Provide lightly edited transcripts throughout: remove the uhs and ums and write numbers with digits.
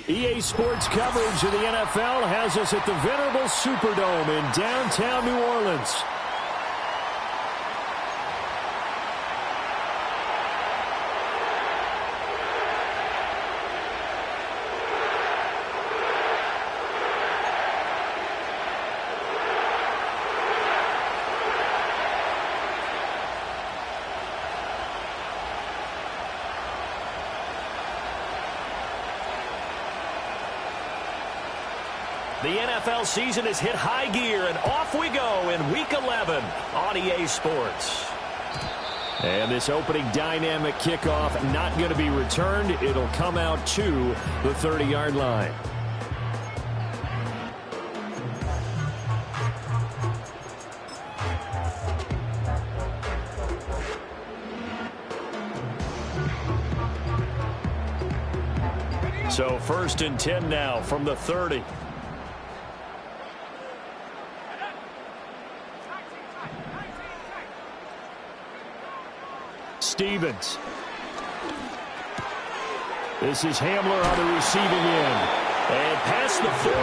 EA Sports coverage of the NFL has us at the venerable Superdome in downtown New Orleans. The NFL season has hit high gear, and off we go in Week 11 on EA Sports. And this opening dynamic kickoff not going to be returned. It'll come out to the 30-yard line. So 1st and 10 now from the 30. Stevens. This is Hamler on the receiving end. And past the 40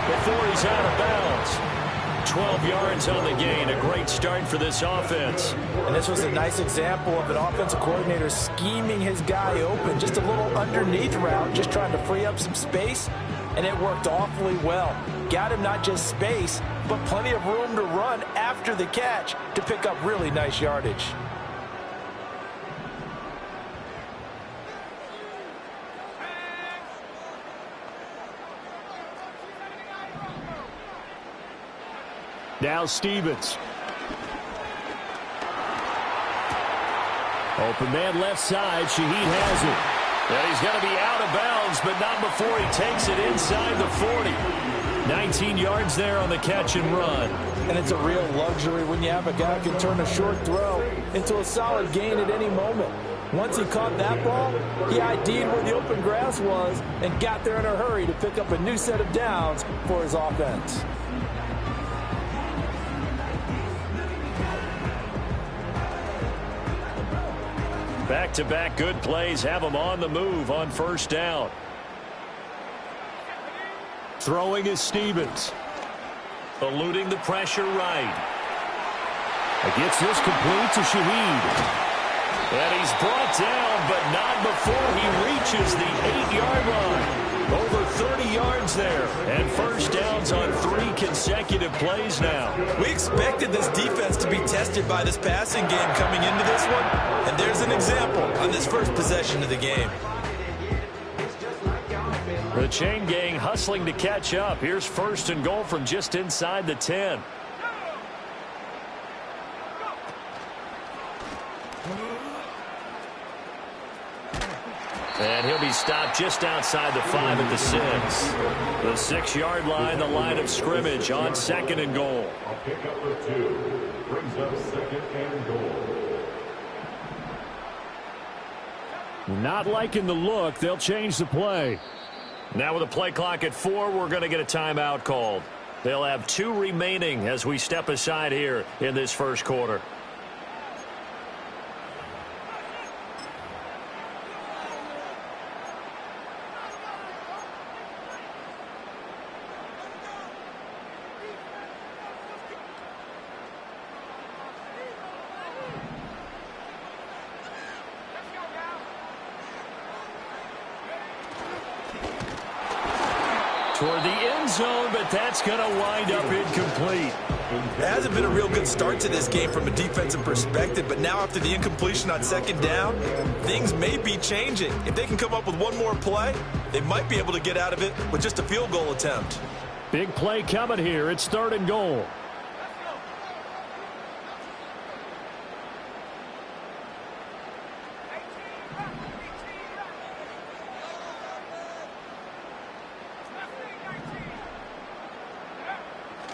before he's out of bounds. 12 yards on the gain. A great start for this offense. And this was a nice example of an offensive coordinator scheming his guy open. Just a little underneath route, just trying to free up some space. And it worked awfully well. Got him not just space, but plenty of room to run after the catch to pick up really nice yardage. Now Stevens. Open man left side. Shaheed has it. And he's going to be out of bounds, but not before he takes it inside the 40. 19 yards there on the catch and run. And it's a real luxury when you have a guy who can turn a short throw into a solid gain at any moment. Once he caught that ball, he ID'd where the open grass was and got there in a hurry to pick up a new set of downs for his offense. Back-to-back good plays have him on the move on 1st down. Throwing is Stevens. Eluding the pressure right. Gets this complete to Shaheed. And he's brought down, but not before he reaches the 8-yard line. Over 30 yards there. And 1st downs on 3 consecutive plays now. We expected this defense to be tested by this passing game coming into this one. And there's an example on this first possession of the game. The chain gang hustling to catch up. Here's 1st and goal from just inside the 10. And he'll be stopped just outside the 5 at the 6. The 6-yard line, the line of scrimmage on 2nd and goal. Pick up for 2. Brings up 2nd and goal. Not liking the look. They'll change the play. Now with a play clock at 4, we're going to get a timeout called. They'll have 2 remaining as we step aside here in this 1st quarter. Toward the end zone, but that's going to wind up incomplete. It hasn't been a real good start to this game from a defensive perspective, but now after the incompletion on 2nd down, things may be changing. If they can come up with one more play, they might be able to get out of it with just a field goal attempt. Big play coming here. It's 3rd and goal.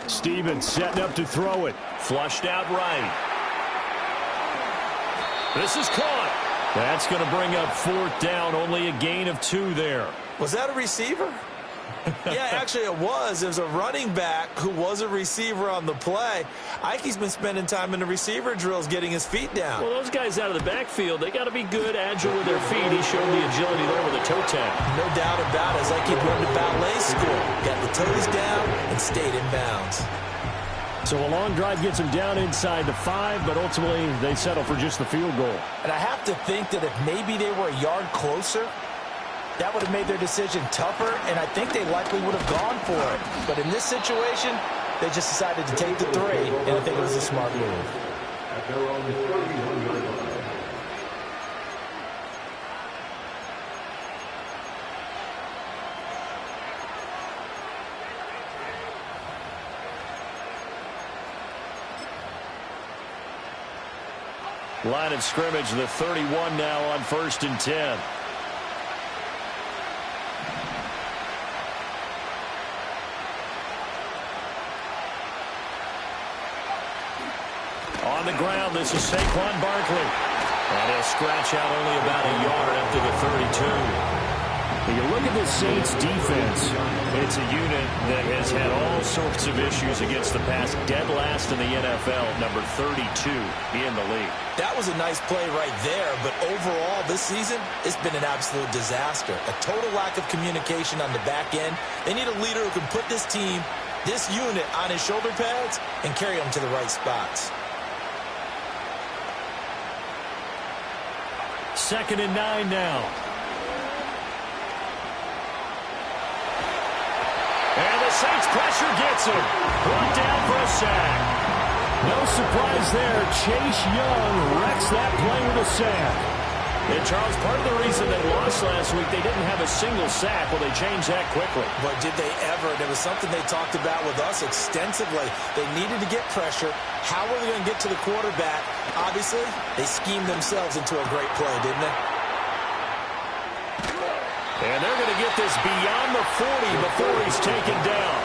Stevens setting up to throw it. Flushed out right. This is caught. That's going to bring up 4th down. Only a gain of 2 there. Was that a receiver? Yeah, actually it was. It was a running back who was a receiver on the play. Ike's been spending time in the receiver drills getting his feet down. Well, those guys out of the backfield, they got to be good, agile with their feet. He showed the agility there with a toe tap. No doubt about it. It's like he'd run to ballet school. Got the toes down and stayed in bounds. So a long drive gets them down inside the 5, but ultimately they settle for just the field goal. And I have to think that if maybe they were a yard closer, that would have made their decision tougher, and I think they likely would have gone for it. But in this situation, they just decided to take the 3, and I think it was a smart move. At their own 31-yard line. Line of scrimmage, the 31 now on 1st and 10. On the ground, this is Saquon Barkley. And he'll scratch out only about a yard after the 32. When you look at the Saints defense, it's a unit that has had all sorts of issues against the pass. Dead last in the NFL, number 32 in the league. That was a nice play right there, but overall this season, it's been an absolute disaster. A total lack of communication on the back end. They need a leader who can put this team, this unit, on his shoulder pads and carry them to the right spots. 2nd and 9 now. And the Saints pressure gets him. Brought down for a sack. No surprise there. Chase Young wrecks that play with a sack. And, Charles, part of the reason they lost last week, they didn't have a single sack. Well, they changed that quickly. But did they ever? There was something they talked about with us extensively. They needed to get pressure. How were they going to get to the quarterback? Obviously, they schemed themselves into a great play, didn't they? And they're going to get this beyond the 40 before he's taken down.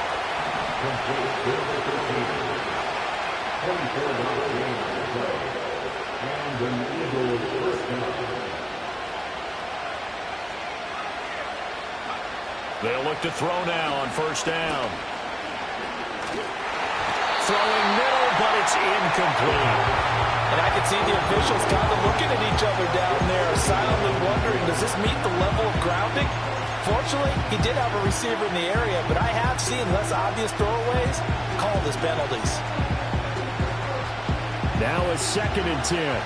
They'll look to throw now on 1st down. Throwing middle, but it's incomplete. And I can see the officials kind of looking at each other down there, silently wondering, does this meet the level of grounding? Fortunately, he did have a receiver in the area, but I have seen less obvious throwaways called as penalties. Now a 2nd and 10.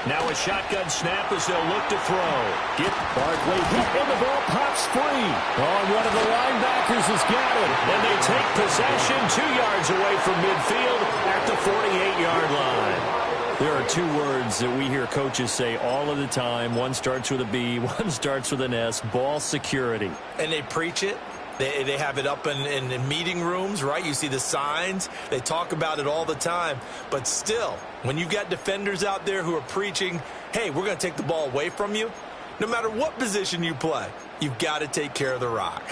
Now a shotgun snap as they'll look to throw. Get Barkley hit and the ball pops free. Oh, one of the linebackers has got it. And they take possession 2 yards away from midfield at the 48-yard line. There are 2 words that we hear coaches say all of the time. One starts with a B, one starts with an S. Ball security. And they preach it. They have it up in meeting rooms, right? You see the signs. They talk about it all the time. But still, when you've got defenders out there who are preaching, hey, we're going to take the ball away from you, no matter what position you play, you've got to take care of the rock.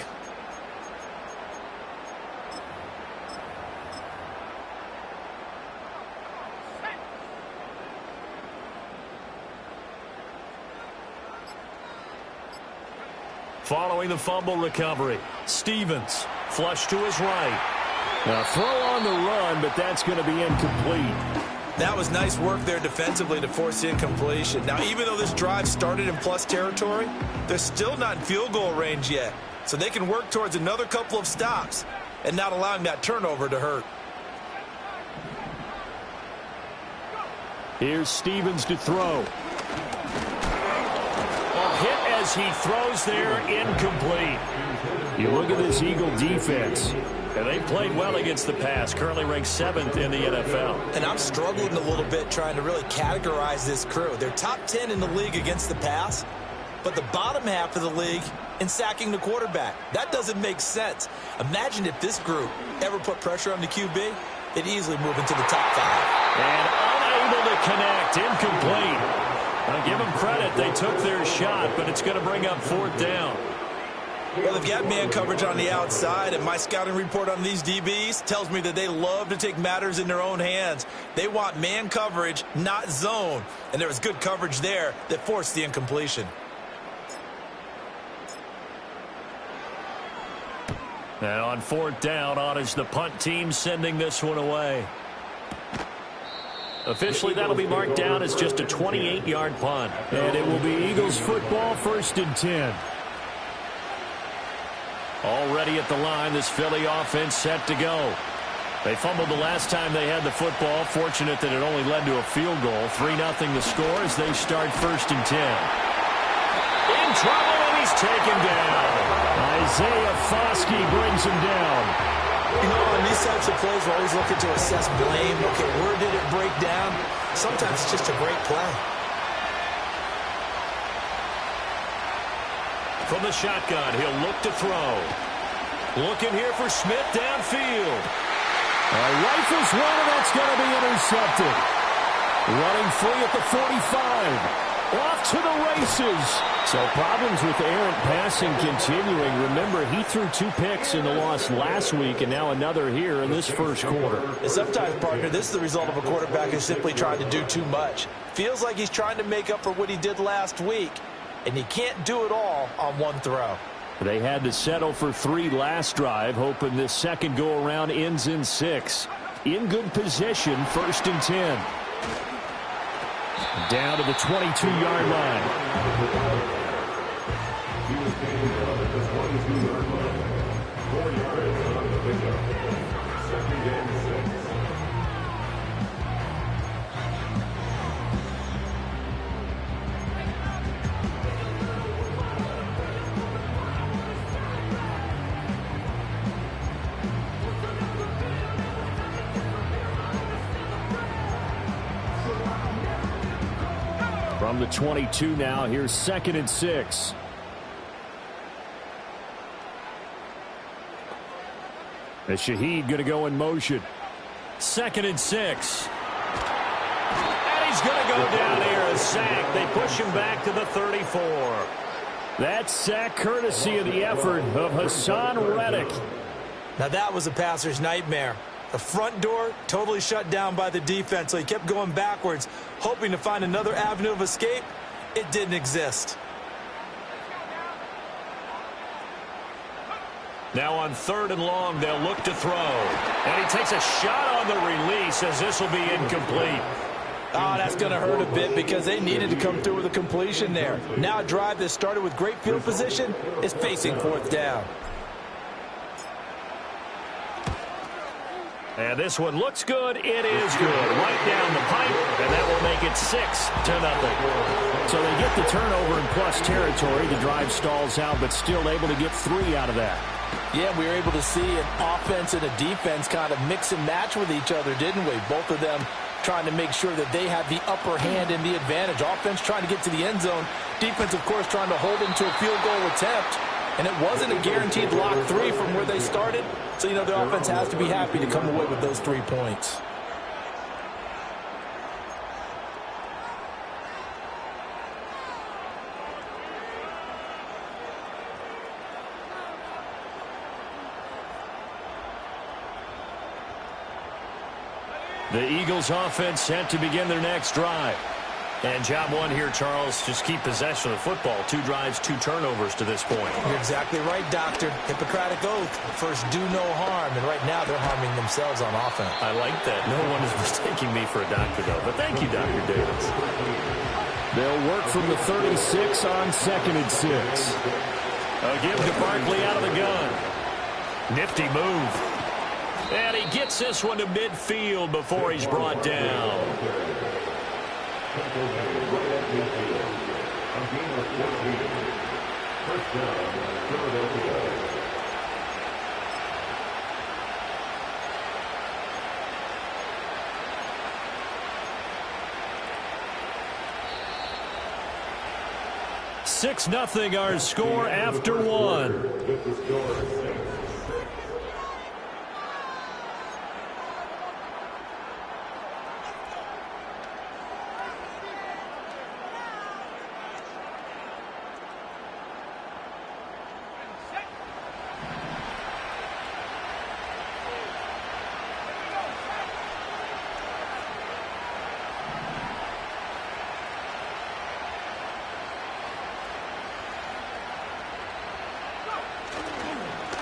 Following the fumble recovery, Stevens flush to his right. Now throw on the run, but that's going to be incomplete. That was nice work there defensively to force incompletion. Now, even though this drive started in plus territory, they're still not in field goal range yet. So they can work towards another couple of stops and not allowing that turnover to hurt. Here's Stevens to throw. Hit as he throws there, incomplete. You look at this Eagle defense, and they played well against the pass, currently ranked 7th in the NFL. And I'm struggling a little bit trying to really categorize this crew. They're top 10 in the league against the pass, but the bottom half of the league in sacking the quarterback. That doesn't make sense. Imagine if this group ever put pressure on the QB, they'd easily move into the top 5. And unable to connect, incomplete. I'll give them credit. They took their shot, but it's going to bring up 4th down. Well, they've got man coverage on the outside, and my scouting report on these DBs tells me that they love to take matters in their own hands. They want man coverage, not zone, and there was good coverage there that forced the incompletion. And on fourth down, on is the punt team sending this one away. Officially, that'll be marked down as just a 28-yard punt. And it will be Eagles football, 1st and 10. Already at the line, this Philly offense set to go. They fumbled the last time they had the football. Fortunate that it only led to a field goal. 3-0 the score as they start 1st and 10. In trouble, and he's taken down. Isaiah Foskey brings him down. You know, on these types of plays, we're always looking to assess blame. Okay, where did it break down? Sometimes it's just a great play. From the shotgun, he'll look to throw. Looking here for Smith downfield. Rifles one, and that's going to be intercepted. Running free at the 45. Off to the races. So problems with errant passing continuing. Remember, he threw 2 picks in the loss last week, and now another here in this first quarter. And sometimes, partner, this is the result of a quarterback who's simply trying to do too much. Feels like he's trying to make up for what he did last week, and he can't do it all on one throw. They had to settle for 3 last drive, hoping this second go-around ends in 6. In good position, 1st and 10. Down to the 22-yard line. He was gained on the 22-yard line. 4 yards on the pickup. 2nd and 6. From the 22 now, here's 2nd and 6. As Shaheed going to go in motion. 2nd and 6. And he's going to go down here, a sack. They push him back to the 34. That sack courtesy of the effort of Hassan Reddick. Now that was a passer's nightmare. The front door totally shut down by the defense, so he kept going backwards, hoping to find another avenue of escape. It didn't exist. Now on 3rd and long, they'll look to throw. And he takes a shot on the release as this will be incomplete. Oh, that's going to hurt a bit because they needed to come through with a completion there. Now a drive that started with great field position is facing 4th down. And this one looks good. It is good. Right down the pipe, and that will make it 6-0. So they get the turnover in plus territory. The drive stalls out, but still able to get 3 out of that. Yeah, we were able to see an offense and a defense kind of mix and match with each other, didn't we? Both of them trying to make sure that they have the upper hand and the advantage. Offense trying to get to the end zone. Defense, of course, trying to hold them to a field goal attempt. And it wasn't a guaranteed lock 3 from where they started. So, you know, the offense has to be happy to come away with those 3 points. The Eagles offense set to begin their next drive. And job 1 here, Charles, just keep possession of the football. 2 drives, 2 turnovers to this point. You're exactly right, Doctor. Hippocratic oath. First, do no harm. And right now, they're harming themselves on offense. I like that. No one is mistaking me for a doctor, though. But thank you, Dr. Davis. They'll work from the 36 on 2nd and 6. A give to Barkley out of the gun. Nifty move. And he gets this one to midfield before he's brought down. Six 0 our score after 1.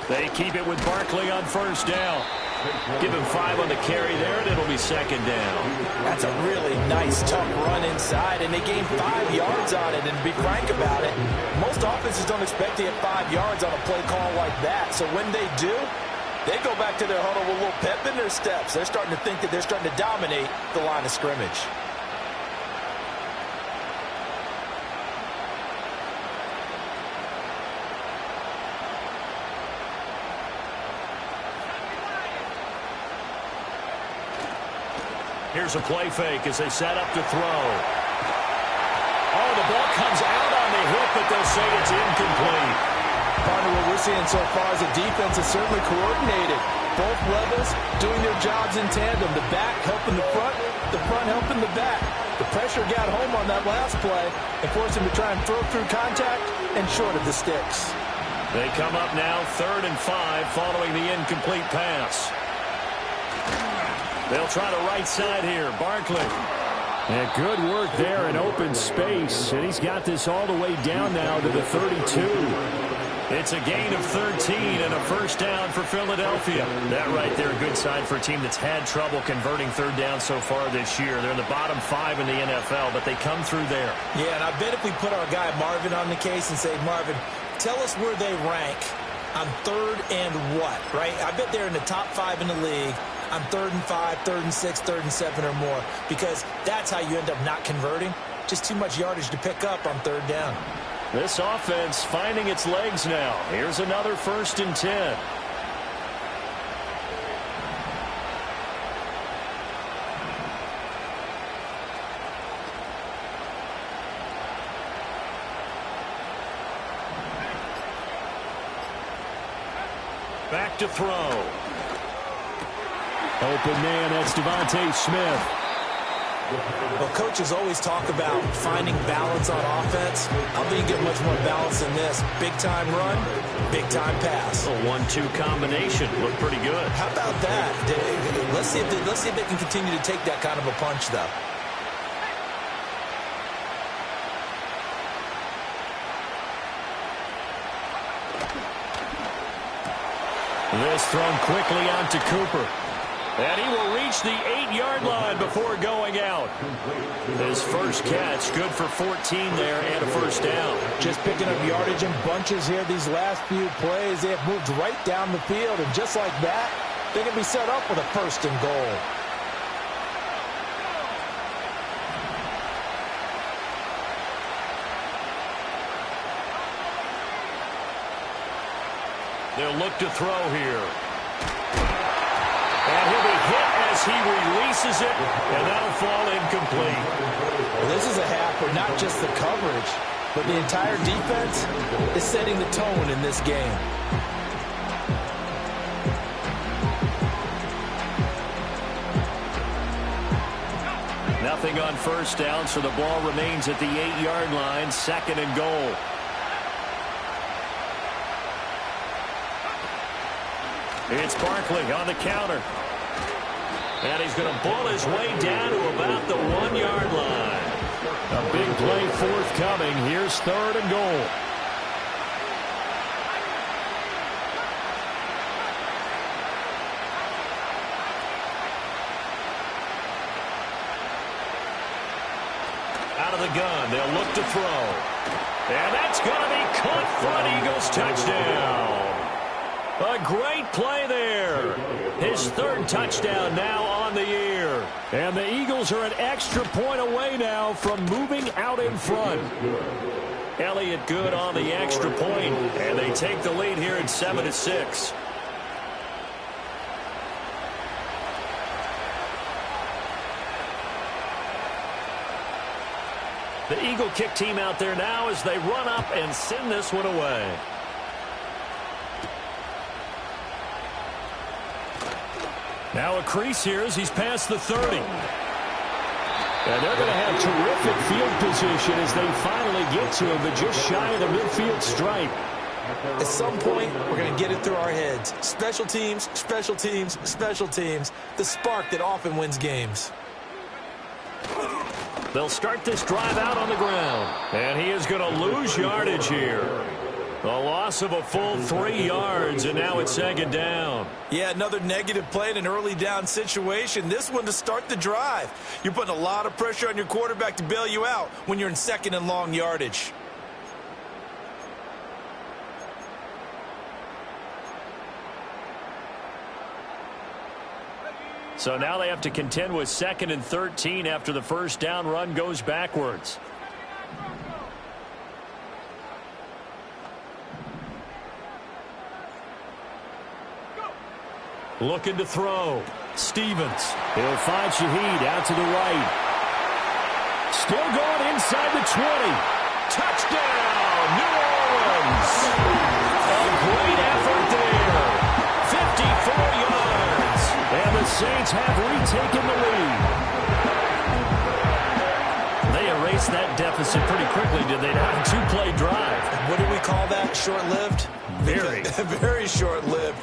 They keep it with Barkley on first down. Give him 5 on the carry there, and it'll be second down. That's a really nice, tough run inside, and they gained 5 yards on it. And to be frank about it, most offenses don't expect to get 5 yards on a play call like that. So when they do, they go back to their huddle with a little pep in their steps. They're starting to think that they're starting to dominate the line of scrimmage. Here's a play fake as they set up to throw. Oh, the ball comes out on the hit, but they'll say it's incomplete. Partner, what we're seeing so far is the defense is certainly coordinated. Both levels doing their jobs in tandem. The back helping the front helping the back. The pressure got home on that last play and forced him to try and throw through contact and short of the sticks. They come up now 3rd and 5 following the incomplete pass. They'll try the right side here. Barkley. And good work there in open space. And he's got this all the way down now to the 32. It's a gain of 13 and a first down for Philadelphia. That right there, a good sign for a team that's had trouble converting third down so far this year. They're in the bottom 5 in the NFL, but they come through there. Yeah, and I bet if we put our guy Marvin on the case and say, Marvin, tell us where they rank on 3rd and what, right? I bet they're in the top 5 in the league on 3rd and 5, 3rd and 6, 3rd and 7 or more, because that's how you end up not converting. Just too much yardage to pick up on 3rd down. This offense finding its legs now. Here's another 1st and 10. Back to throw. Open man, that's Devontae Smith. Well, coaches always talk about finding balance on offense. I don't think you get much more balance than this. Big-time run, big-time pass. A 1-2 combination. Looked pretty good. How about that? Let's see if they can continue to take that kind of a punch, though. This thrown quickly out to Cooper. And he will reach the 8-yard line before going out. His first catch, good for 14 there and a first down. Just picking up yardage in bunches here these last few plays. They have moved right down the field, and just like that, they can be set up with a 1st and goal. They'll look to throw here. And he'll be hit as he releases it, and that'll fall incomplete. Well, this is a half where not just the coverage, but the entire defense is setting the tone in this game. Nothing on first down, so the ball remains at the 8-yard line, 2nd and goal. It's Barkley on the counter. And he's going to bull his way down to about the 1-yard line. A big play forthcoming. Here's 3rd and goal. Out of the gun. They'll look to throw. And that's going to be caught front. Eagles touchdown. A great play there. His 3rd touchdown now on the year. And the Eagles are an extra point away now from moving out in front. Elliott good on the extra point, and they take the lead here at 7-6. The Eagle kick team out there now as they run up and send this one away. Now a crease here as he's past the 30. And they're going to have terrific field position as they finally get to him, but just shy of the midfield stripe. At some point, we're going to get it through our heads. Special teams, special teams, special teams. The spark that often wins games. They'll start this drive out on the ground. And he is going to lose yardage here. A loss of a full 3 yards, and now it's second down. Yeah, another negative play in an early down situation. This one to start the drive. You're putting a lot of pressure on your quarterback to bail you out when you're in second and long yardage. So now they have to contend with 2nd and 13 after the first down run goes backwards. Looking to throw. Stevens. He'll find Shaheed out to the right. Still going inside the 20. Touchdown, New Orleans. A great effort there. 54 yards. And the Saints have retaken the lead. They erased that deficit pretty quickly, did they not? A 2-play drive. What do we call that? Short-lived? Very. Very short-lived.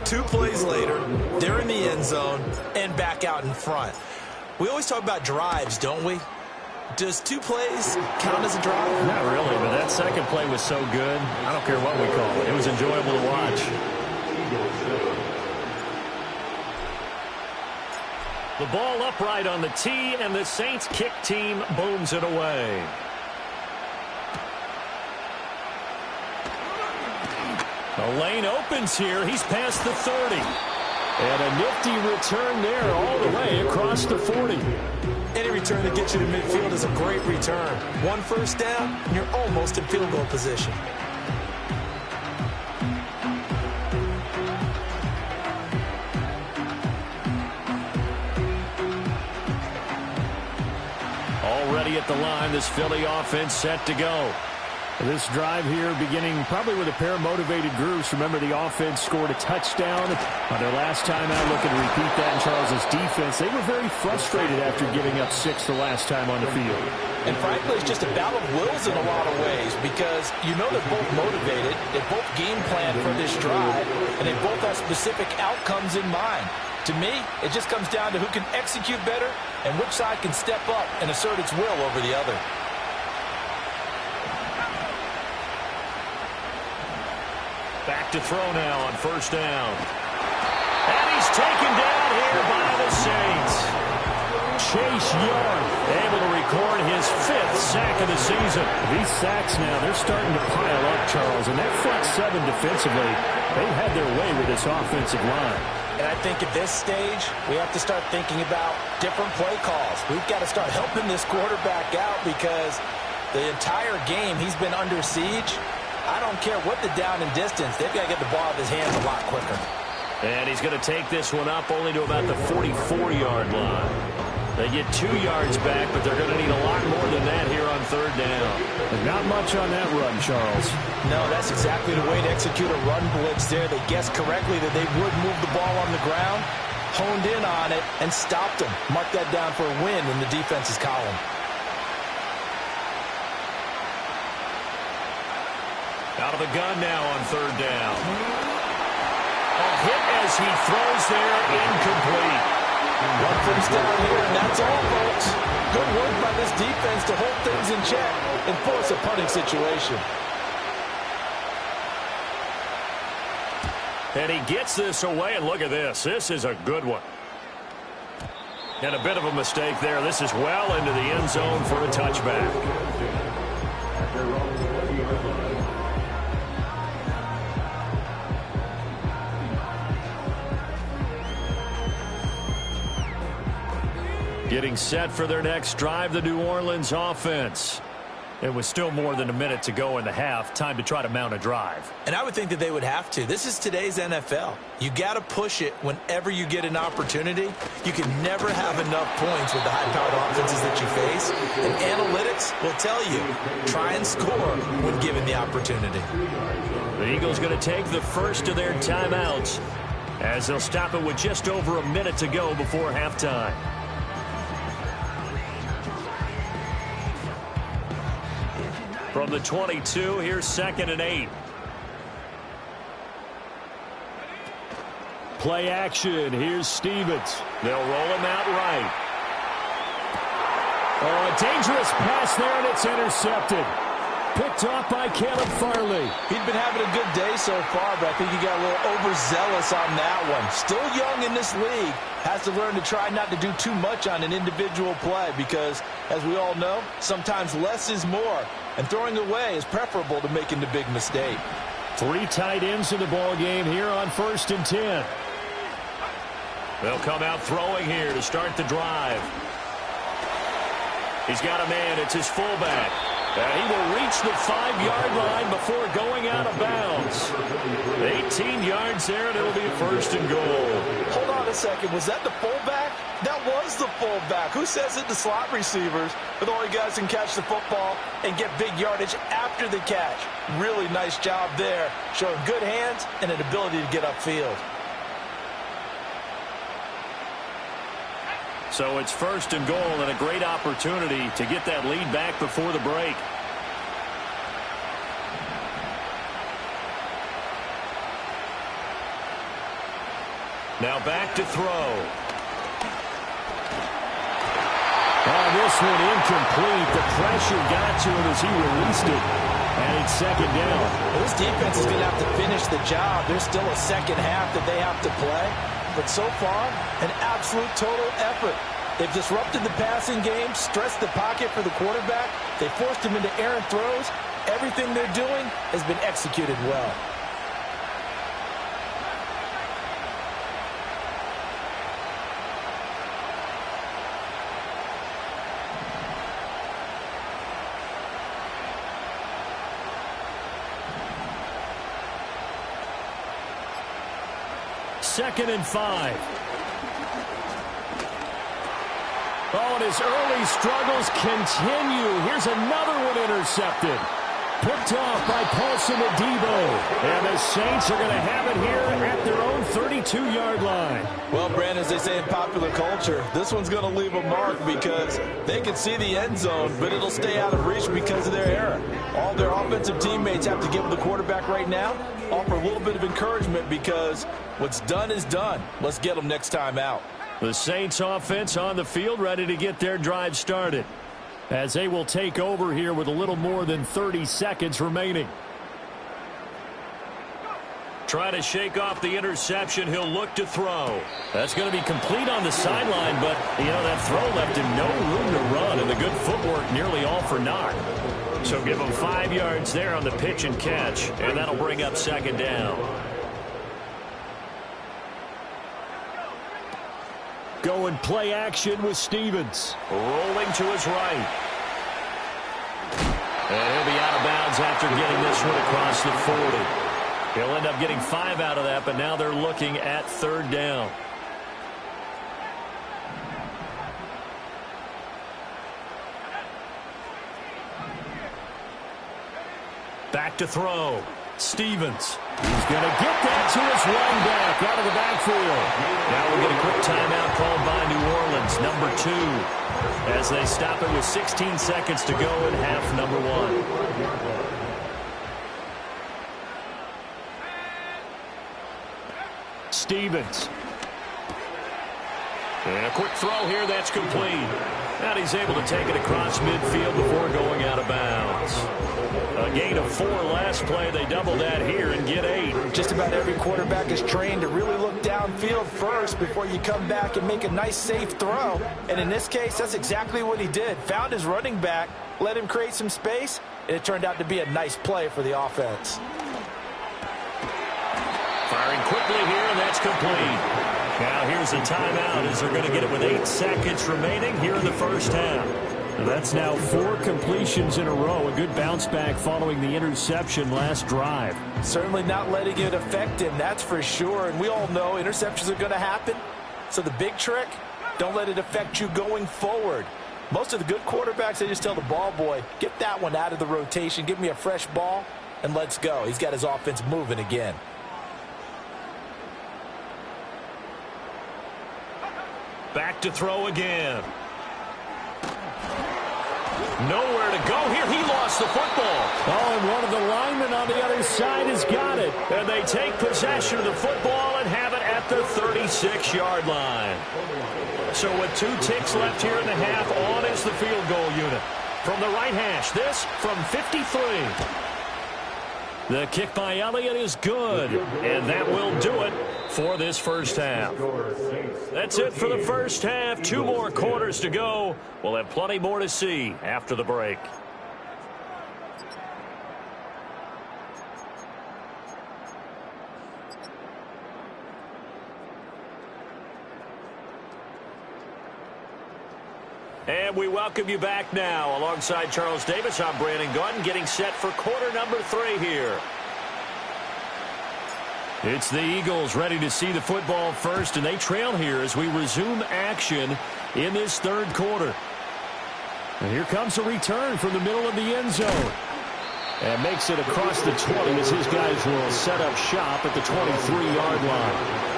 2 plays later, they're in the end zone and back out in front. We always talk about drives, don't we? Does 2 plays count as a drive? Not really, but that second play was so good. I don't care what we call it. It was enjoyable to watch. The ball upright on the tee, and the Saints kick team booms it away. The lane opens here. He's past the 30. And a nifty return there all the way across the 40. Any return that gets you to midfield is a great return. 1 first down, and you're almost in field goal position. Already at the line, this Philly offense set to go. This drive here beginning probably with a pair of motivated groups. Remember, the offense scored a touchdown on their last time out. Looking to repeat that in Charles's defense. They were very frustrated after giving up 6 the last time on the field. And frankly, it's just a battle of wills in a lot of ways because you know they're both motivated. They both game plan for this drive, and they both have specific outcomes in mind. To me, it just comes down to who can execute better and which side can step up and assert its will over the other. Back to throw now on first down. And he's taken down here by the Saints. Chase Young able to record his 5th sack of the season. These sacks now, they're starting to pile up, Charles. And that front 7 defensively, they've had their way with this offensive line. And I think at this stage, we have to start thinking about different play calls. We've got to start helping this quarterback out because the entire game he's been under siege. I don't care what the down and distance. They've got to get the ball out of his hands a lot quicker. And he's going to take this one up only to about the 44-yard line. They get 2 yards back, but they're going to need a lot more than that here on third down. And not much on that run, Charles. No, that's exactly the way to execute a run blitz there. They guessed correctly that they would move the ball on the ground, honed in on it, and stopped them. Mark that down for a win in the defense's column. Out of the gun now on third down. A hit as he throws there, incomplete. 1 first down here, and that's all, folks. Good work by this defense to hold things in check and force a punting situation. And he gets this away, and look at this. This is a good one. And a bit of a mistake there. This is well into the end zone for a touchback. Getting set for their next drive, the New Orleans offense. It was still more than a minute to go in the half. Time to try to mount a drive. And I would think that they would have to. This is today's NFL. You got to push it whenever you get an opportunity. You can never have enough points with the high-powered offenses that you face. And analytics will tell you, try and score when given the opportunity. The Eagles going to take the first of their timeouts as they'll stop it with just over a minute to go before halftime. From the 22, here's 2nd and 8. Play action. Here's Stevens. They'll roll him out right. Oh, a dangerous pass there, and it's intercepted. Picked off by Caleb Farley. He'd been having a good day so far, but I think he got a little overzealous on that one. Still young in this league. Has to learn to try not to do too much on an individual play because, as we all know, sometimes less is more. And throwing away is preferable to making the big mistake. 3 tight ends in the ball game here on 1st and 10. They'll come out throwing here to start the drive. He's got a man. It's his fullback. And he will reach the 5-yard line before going out of bounds. 18 yards there, and it'll be a 1st and goal. Hold on a second. Was that the fullback? That was the fullback. Who says it? The slot receivers. But all you guys can catch the football and get big yardage after the catch. Really nice job there, showing good hands and an ability to get upfield. So it's 1st and goal and a great opportunity to get that lead back before the break. Now back to throw. Oh, this one incomplete. The pressure got to him as he released it. And it's 2nd down. Well, this defense is going to have to finish the job. There's still a second half that they have to play. But so far, an absolute total effort. They've disrupted the passing game, stressed the pocket for the quarterback. They forced him into errant throws. Everything they're doing has been executed well. Second and 5. Oh, and his early struggles continue. Here's another one intercepted. Picked off by Paulson Adebo. And the Saints are going to have it here at their own 32-yard line. Well, Brandon, as they say in popular culture, this one's going to leave a mark because they can see the end zone, but it'll stay out of reach because of their error. All their offensive teammates have to give the quarterback right now, offer a little bit of encouragement because what's done is done. Let's get them next time out. The Saints offense on the field ready to get their drive started as they will take over here with a little more than 30 seconds remaining. Try to shake off the interception. He'll look to throw. That's going to be complete on the sideline, but, that throw left him no room to run, and the good footwork nearly all for naught. So give him 5 yards there on the pitch and catch, and that'll bring up 2nd down. Go and play action with Stevens. Rolling to his right. And he'll be out of bounds after getting this one across the 40. He'll end up getting 5 out of that, but now they're looking at 3rd down. Back to throw. Stevens. He's going to get that to his running back out of the backfield. Now we'll get a quick timeout called by New Orleans, number 2, as they stop it with 16 seconds to go in half number 1. Stevens. And a quick throw here, that's complete. And he's able to take it across midfield before going out of bounds. A gain of 4 last play. They double that here and get 8. Just about every quarterback is trained to really look downfield first before you come back and make a nice, safe throw. And in this case, that's exactly what he did. Found his running back, let him create some space, and it turned out to be a nice play for the offense. Firing quickly here, and that's complete. Now here's a timeout as they're going to get it with 8 seconds remaining here in the first half. And that's now 4 completions in a row. A good bounce back following the interception last drive. Certainly not letting it affect him, that's for sure. And we all know interceptions are going to happen. So the big trick, don't let it affect you going forward. Most of the good quarterbacks, they just tell the ball boy, get that one out of the rotation, give me a fresh ball, and let's go. He's got his offense moving again. Back to throw again. Nowhere to go here. He lost the football. Oh, and one of the linemen on the other side has got it. And they take possession of the football and have it at the 36-yard line. So with 2 ticks left here in the half, on is the field goal unit. from the right hash. This from 53. The kick by Elliott is good, and that will do it for this first half. That's it for the first half. 2 more quarters to go. We'll have plenty more to see after the break. And we welcome you back now. Alongside Charles Davis, I'm Brandon Gaudin, getting set for quarter number 3 here. It's the Eagles ready to see the football first, and they trail here as we resume action in this third quarter. And here comes a return from the middle of the end zone. And makes it across the 20 as his guys will set up shop at the 23-yard line.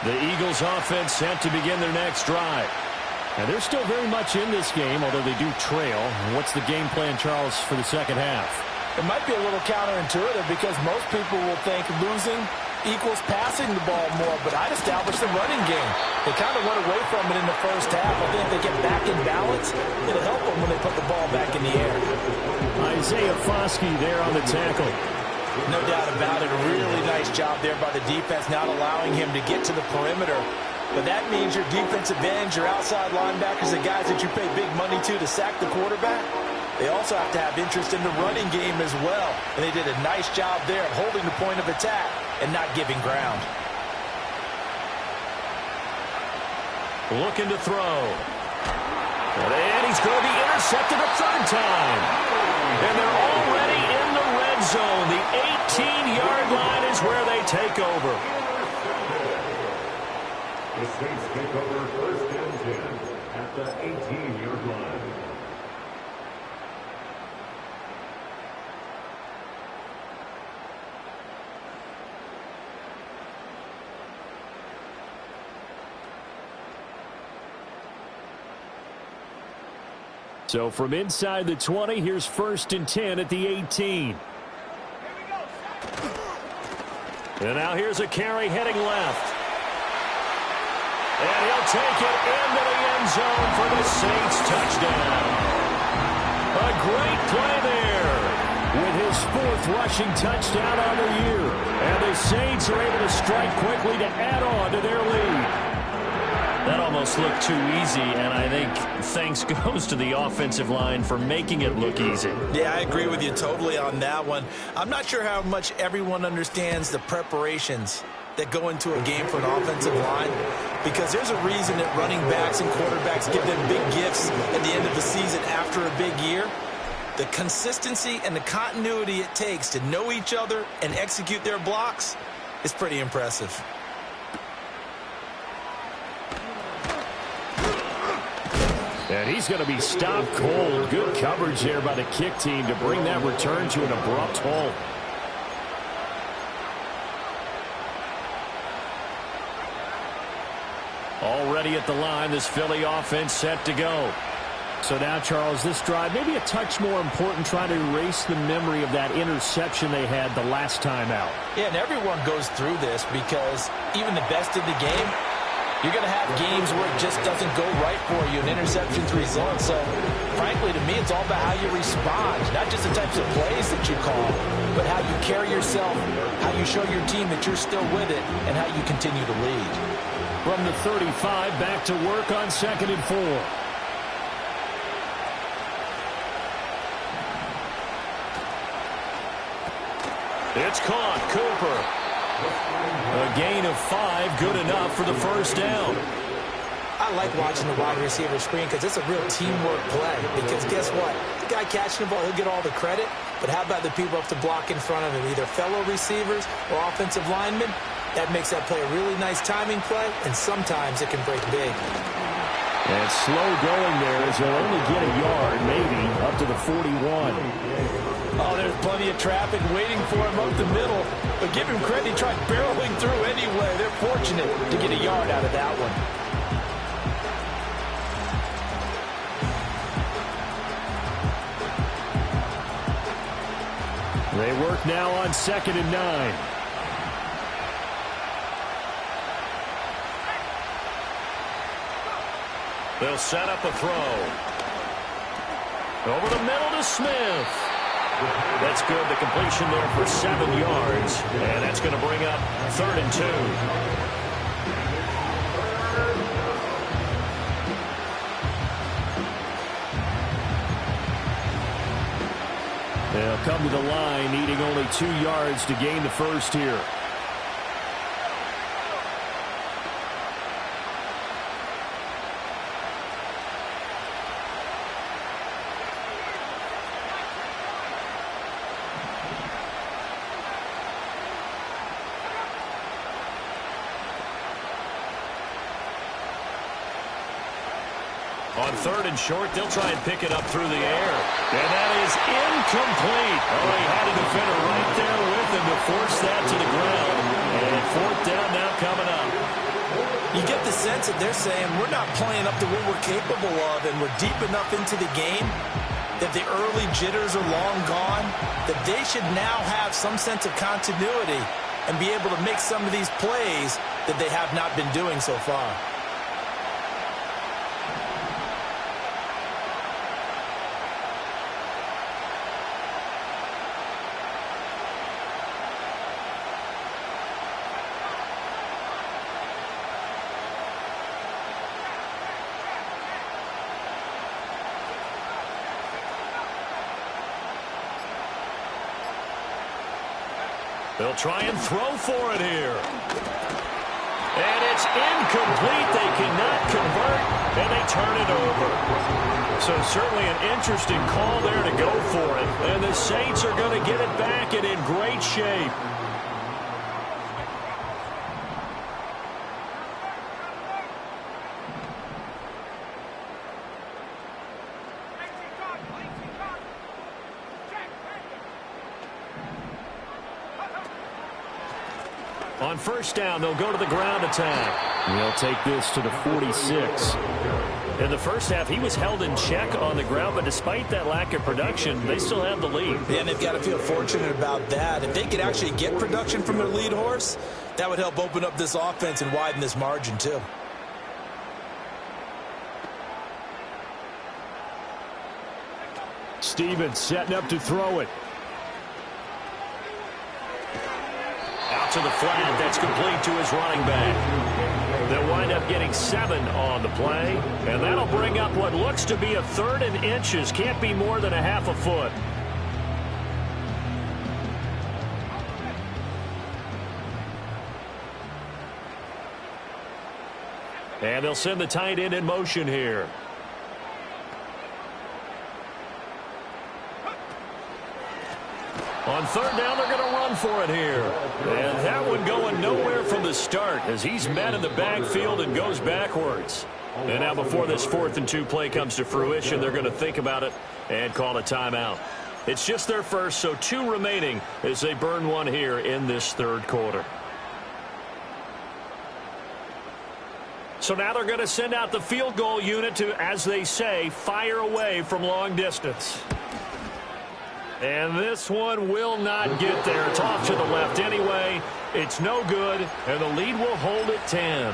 The Eagles offense set to begin their next drive. And they're still very much in this game, although they do trail. What's the game plan, Charles, for the second half? It might be a little counterintuitive because most people will think losing equals passing the ball more, but I'd establish the running game. They kind of went away from it in the first half. I think if they get back in balance, it'll help them when they put the ball back in the air. Isaiah Foskey there on the tackle. No doubt about it. A really nice job there by the defense, not allowing him to get to the perimeter. But that means your defensive ends, your outside linebackers, the guys that you pay big money to sack the quarterback, they also have to have interest in the running game as well. And they did a nice job there of holding the point of attack and not giving ground. Looking to throw. And he's going to be intercepted a third time. And they're already in the red zone. The 18-yard line is where they take over. The Saints take over first and 10 at the 18-yard line. So from inside the 20, here's first and 10 at the 18. And now here's a carry heading left. And he'll take it into the end zone for the Saints touchdown. A great play there with his 4th rushing touchdown on the year. And the Saints are able to strike quickly to add on to their lead. That almost looked too easy, and I think thanks goes to the offensive line for making it look easy. Yeah, I agree with you totally on that one. I'm not sure how much everyone understands the preparations that go into a game for an offensive line, because there's a reason that running backs and quarterbacks give them big gifts at the end of the season after a big year. The consistency and the continuity it takes to know each other and execute their blocks is pretty impressive. And he's going to be stopped cold. Good coverage there by the kick team to bring that return to an abrupt halt. Already at the line, this Philly offense set to go. So now, Charles, this drive maybe a touch more important, trying to erase the memory of that interception they had the last time out. Yeah, and everyone goes through this because even the best in the game, you're going to have games where it just doesn't go right for you, and interceptions result. So, frankly, to me, it's all about how you respond, not just the types of plays that you call, but how you carry yourself, how you show your team that you're still with it, and how you continue to lead. From the 35, back to work on 2nd and 4. It's caught. Cooper. A gain of 5, good enough for the first down. I like watching the wide receiver screen because it's a real teamwork play. Because guess what? The guy catching the ball, he'll get all the credit. But how about the people up to block in front of him, either fellow receivers or offensive linemen? That makes that play a really nice timing play, and sometimes it can break big. And slow going there as he'll only get a yard, maybe, up to the 41. Oh, there's plenty of traffic waiting for him up the middle. But give him credit, he tried barreling through anyway. They're fortunate to get a yard out of that one. They work now on 2nd and 9. They'll set up a throw. Over the middle to Smith. That's good. The completion there for 7 yards. And that's going to bring up 3rd and 2. They'll come to the line, needing only 2 yards to gain the first here. On 3rd and short, they'll try and pick it up through the air. And that is incomplete. Oh, he had a defender right there with him to force that to the ground. And 4th down now coming up. You get the sense that they're saying we're not playing up to what we're capable of, and we're deep enough into the game that the early jitters are long gone, that they should now have some sense of continuity and be able to make some of these plays that they have not been doing so far. They'll try and throw for it here. And it's incomplete. They cannot convert, and they turn it over. So certainly an interesting call there to go for it. And the Saints are going to get it back and in great shape. On 1st down, they'll go to the ground attack. They'll take this to the 46. In the first half, he was held in check on the ground, but despite that lack of production, they still have the lead. Yeah, and they've got to feel fortunate about that. If they could actually get production from their lead horse, that would help open up this offense and widen this margin too. Stevens setting up to throw it. Out to the flat. That's complete to his running back. They'll wind up getting 7 on the play, and that'll bring up what looks to be a 3rd and inches. Can't be more than a half a foot. And they'll send the tight end in motion here. On 3rd down, they're going to run for it here. And that one going nowhere from the start as he's met in the backfield and goes backwards. And now before this 4th and 2 play comes to fruition, they're going to think about it and call a timeout. It's just their first, so 2 remaining as they burn one here in this 3rd quarter. So now they're going to send out the field goal unit to, as they say, fire away from long distance. And this one will not get there. It's off to the left anyway. It's no good, and the lead will hold at 10.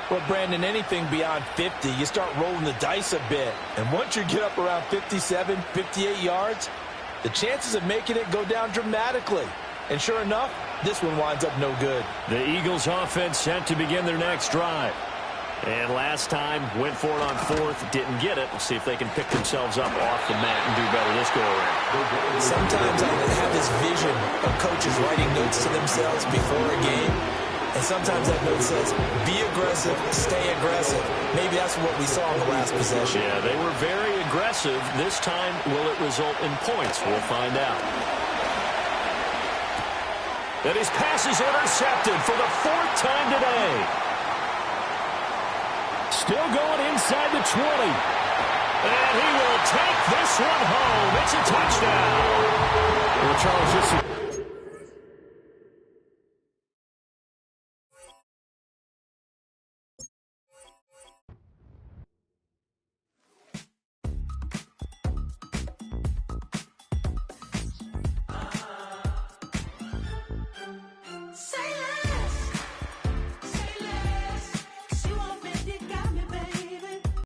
Well, Brandon, anything beyond 50, you start rolling the dice a bit. And once you get up around 57, 58 yards, the chances of making it go down dramatically. And sure enough, this one winds up no good. The Eagles offense set to begin their next drive. And last time, went for it on 4th, didn't get it. We'll see if they can pick themselves up off the mat and do better this go-around. Sometimes I have this vision of coaches writing notes to themselves before a game. And sometimes that note says, be aggressive, stay aggressive. Maybe that's what we saw in the last possession. Yeah, they were very aggressive. This time, will it result in points? We'll find out. And his pass is intercepted for the 4th time today. Still going inside the 20. And he will take this one home. It's a touchdown. Well, Charles, just